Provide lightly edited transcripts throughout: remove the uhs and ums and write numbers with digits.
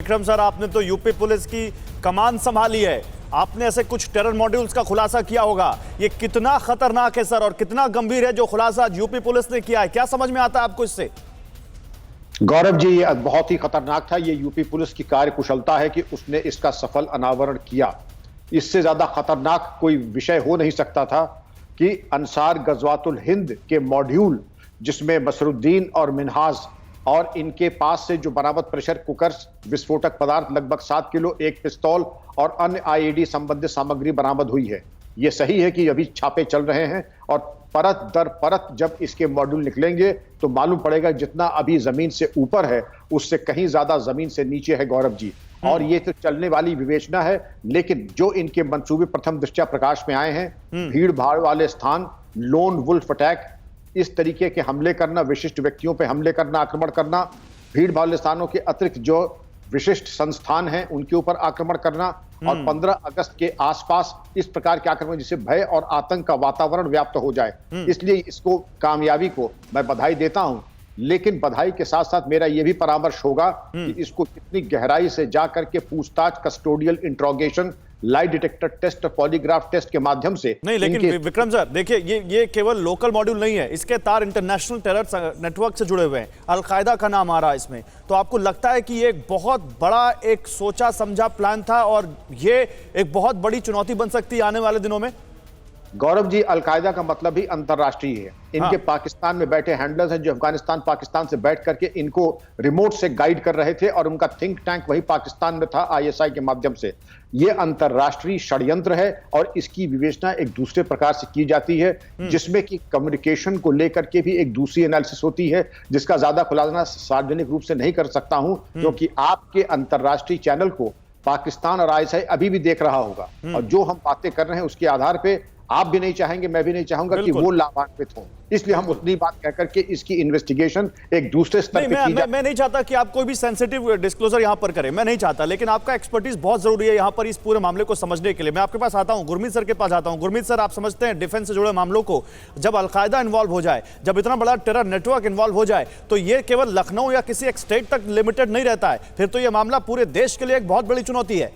Vikram sir, आपने तो UP police की कमान संभाली है, आपने ऐसे कुछ टेरर मॉड्यूल्स का खुलासा किया होगा। ये कितना खतरनाक है सर और कितना गंभीर है जो खुलासा आज यूपी पुलिस ने किया है, क्या समझ में आता है आपको इससे? गौरव जी, ये बहुत ही खतरनाक था। ये यूपी पुलिस की कार्यकुशलता है कि उसने इसका सफल अनावरण किया। इससे ज्यादा खतरनाक कोई विषय हो नहीं सकता था कि अंसार गजवातुल हिंद के मॉड्यूल, जिसमें मसरुद्दीन और मिनहाज और इनके पास से जो बरामद प्रेशर कुकर्स, विस्फोटक पदार्थ लगभग 7 किलो, एक पिस्तौल और अन्य आईईडी संबंधित सामग्री बरामद हुई है। ये सही है कि अभी छापे चल रहे हैं और परत दर परत जब इसके मॉड्यूल निकलेंगे तो मालूम पड़ेगा जितना अभी जमीन से ऊपर है उससे कहीं ज्यादा जमीन से नीचे है गौरव जी। और ये तो चलने वाली विवेचना है, लेकिन जो इनके मंसूबे प्रथम दृष्टया प्रकाश में आए हैं, भीड़ भाड़ वाले स्थान, लोन वुल्फ अटैक, इस तरीके के हमले करना, विशिष्ट व्यक्तियों पर हमले करना, आक्रमण करना, भीड़ भाड़ वाले स्थानों के अतिरिक्त जो विशिष्ट संस्थान हैं उनके ऊपर आक्रमण करना और 15 अगस्त के आसपास इस प्रकार के आक्रमण जिससे भय और आतंक का वातावरण व्याप्त हो जाए। इसलिए इसको कामयाबी को मैं बधाई देता हूं, लेकिन बधाई के साथ साथ मेरा यह भी परामर्श होगा कि इसको कितनी गहराई से जाकर के पूछताछ, custodial interrogation, lie detector test, polygraph test के माध्यम से नहीं, लेकिन विक्रम सर देखिए, ये केवल लोकल मॉड्यूल नहीं है, इसके तार इंटरनेशनल टेरर नेटवर्क से जुड़े हुए हैं, अलकायदा का नाम आ रहा है इसमें। तो आपको लगता है कि ये एक बहुत बड़ा, एक सोचा समझा प्लान था और ये एक बहुत बड़ी चुनौती बन सकती है आने वाले दिनों में? गौरव जी, अलकायदा का मतलब ही अंतरराष्ट्रीय है। इनके पाकिस्तान में बैठे हैंडलर्स हैं जो अफगानिस्तान, पाकिस्तान से बैठ करके इनको रिमोट से गाइड कर रहे थे और उनका थिंक टैंक वही पाकिस्तान में था, आईएसआई के माध्यम से। ये अंतरराष्ट्रीय षड्यंत्र है और इसकी विवेचना एक दूसरे प्रकार से की जाती है, जिसमें कि कम्युनिकेशन को लेकर के भी एक दूसरी एनालिसिस होती है, जिसका ज्यादा खुलासा सार्वजनिक रूप से नहीं कर सकता हूं, क्योंकि आपके अंतरराष्ट्रीय चैनल को पाकिस्तान और आईएसआई अभी भी देख रहा होगा और जो हम बातें कर रहे हैं उसके आधार पर आप भी नहीं चाहेंगे, मैं भी नहीं चाहूंगा कि वो लाभान्वित हो। इसलिए हम उतनी बात कहकर के इसकी इन्वेस्टिगेशन एक दूसरे स्तर पे की जाए। मैं नहीं चाहता कि आप कोई भी सेंसिटिव डिस्क्लोजर यहां पर करें, मैं नहीं चाहता, लेकिन आपका एक्सपर्टीज बहुत जरूरी है यहां पर इस पूरे मामले को समझने के लिए। मैं आपके पास आता हूं, गुरमीत सर के पास आता हूं। गुरमीत सर, आप समझते हैं डिफेंस से जुड़े मामलों को, जब अलकायदा इन्वॉल्व हो जाए, जब इतना बड़ा टेरर नेटवर्क इन्वॉल्व हो जाए, तो ये केवल लखनऊ या किसी एक स्टेट तक लिमिटेड नहीं रहता है, फिर तो ये मामला पूरे देश के लिए एक बहुत बड़ी चुनौती है।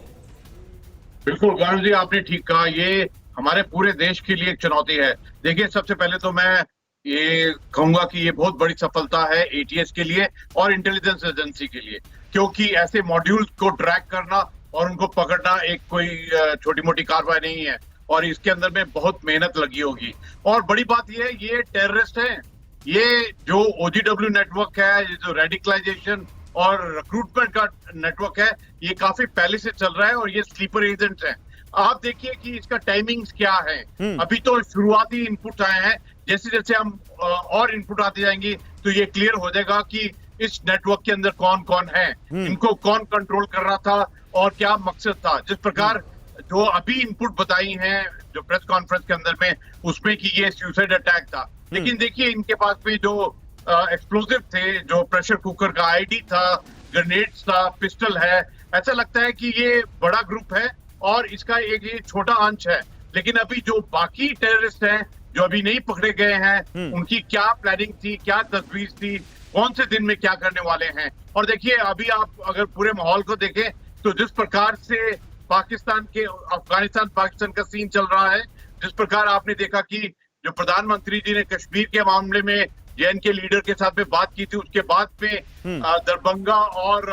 बिल्कुल गौरव जी, आपने ठीक कहा, ये हमारे पूरे देश के लिए एक चुनौती है। देखिए, सबसे पहले तो मैं ये कहूंगा कि ये बहुत बड़ी सफलता है एटीएस के लिए और इंटेलिजेंस एजेंसी के लिए, क्योंकि ऐसे मॉड्यूल को ट्रैक करना और उनको पकड़ना एक कोई छोटी मोटी कार्रवाई नहीं है और इसके अंदर में बहुत मेहनत लगी होगी। और बड़ी बात ये टेररिस्ट हैं, ये जो ओजीडब्ल्यू नेटवर्क है, ये जो रेडिकलाइजेशन और रिक्रूटमेंट का नेटवर्क है, ये काफी पहले से चल रहा है और ये स्लीपर एजेंट्स हैं। आप देखिए कि इसका टाइमिंग्स क्या है। अभी तो शुरुआती इनपुट आए हैं, जैसे जैसे हम और इनपुट आते जाएंगे तो ये क्लियर हो जाएगा कि इस नेटवर्क के अंदर कौन कौन है, इनको कौन कंट्रोल कर रहा था और क्या मकसद था। जिस प्रकार जो अभी इनपुट बताई हैं जो प्रेस कॉन्फ्रेंस के अंदर में, उसमें कि ये सुसाइड अटैक था, लेकिन देखिए इनके पास में जो एक्सप्लोजिव थे, जो प्रेशर कुकर का आईडी था, ग्रेनेड्स था, पिस्टल है, ऐसा लगता है कि ये बड़ा ग्रुप है और इसका एक ये छोटा अंश है। लेकिन अभी जो बाकी टेररिस्ट हैं जो अभी नहीं पकड़े गए हैं, उनकी क्या प्लानिंग थी, क्या तजवीज थी, कौन से दिन में क्या करने वाले हैं। और देखिए, अभी आप अगर पूरे माहौल को देखें तो जिस प्रकार से अफगानिस्तान पाकिस्तान का सीन चल रहा है, जिस प्रकार आपने देखा कि जो प्रधानमंत्री जी ने कश्मीर के मामले में जेएन के लीडर के साथ में बात की थी, उसके बाद में दरभंगा और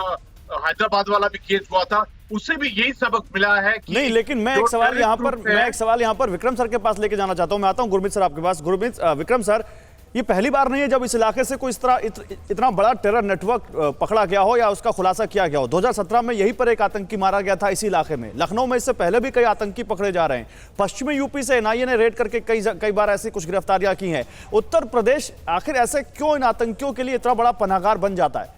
हैदराबाद वाला भी केस हुआ था, उससे भी यही सबक मिला है कि नहीं। लेकिन मैं एक सवाल यहाँ पर विक्रम सर के पास लेके जाना चाहता हूं। मैं आता हूं गुरमीत सर आपके पास। गुरमीत, विक्रम सर, ये पहली बार नहीं है जब इस इलाके से कोई इस तरह इतना बड़ा टेरर नेटवर्क पकड़ा गया हो या उसका खुलासा किया गया हो। 2017 में यहीं पर एक आतंकी मारा गया था इसी इलाके में। लखनऊ में इससे पहले भी कई आतंकी पकड़े जा रहे हैं। पश्चिमी यूपी से एनआईए ने रेड करके कई बार ऐसी कुछ गिरफ्तारियां की हैं। उत्तर प्रदेश आखिर ऐसे क्यों इन आतंकियों के लिए इतना बड़ा पनाहगार बन जाता है?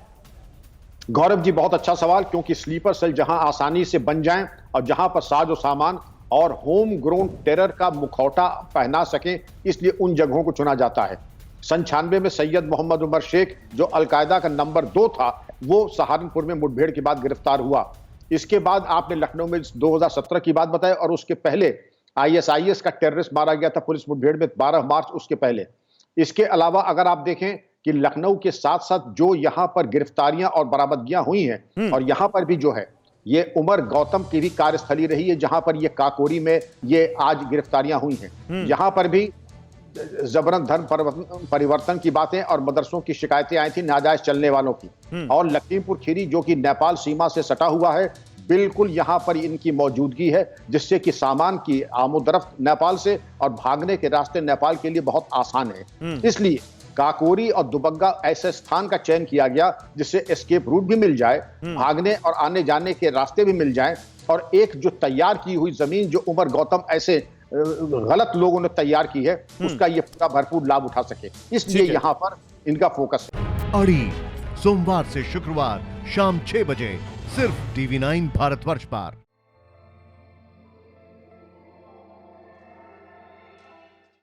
गौरव जी, बहुत अच्छा सवाल, क्योंकि स्लीपर सेल जहां आसानी से बन जाएं और जहां पर साजो सामान और होम ग्रोन टेरर का मुखौटा पहना सकें, इसलिए उन जगहों को चुना जाता है। 96 में सैयद मोहम्मद उमर शेख, जो अलकायदा का नंबर 2 था, वो सहारनपुर में मुठभेड़ के बाद गिरफ्तार हुआ। इसके बाद आपने लखनऊ में 2017 की बात बताई और उसके पहले आईएसआईएस का टेररिस्ट मारा गया था पुलिस मुठभेड़ में 12 मार्च उसके पहले। इसके अलावा अगर आप देखें कि लखनऊ के साथ साथ जो यहां पर गिरफ्तारियां और बरामदगियां हुई हैं, और यहां पर भी जो है ये उमर गौतम की भी कार्यस्थली रही है, जहां पर ये काकोरी में ये आज गिरफ्तारियां हुई हैं। यहां पर भी जबरन धर्म परिवर्तन की बातें और मदरसों की शिकायतें आई थी नाजायज चलने वालों की। और लखीमपुर खीरी जो कि नेपाल सीमा से सटा हुआ है, बिल्कुल यहां पर इनकी मौजूदगी है, जिससे कि सामान की आमोदरफ्त नेपाल से और भागने के रास्ते नेपाल के लिए बहुत आसान है। इसलिए काकोरी और दुबग्गा ऐसे स्थान का चयन किया गया जिससे एस्केप रूट भी मिल जाए, भागने और आने जाने के रास्ते भी मिल जाएं, और एक जो तैयार की हुई जमीन जो उमर गौतम ऐसे गलत लोगों ने तैयार की है, उसका ये पूरा भरपूर लाभ उठा सके, इसलिए यहां पर इनका फोकस है। अड़ी सोमवार से शुक्रवार शाम 6 बजे सिर्फ TV9 भारतवर्ष पर।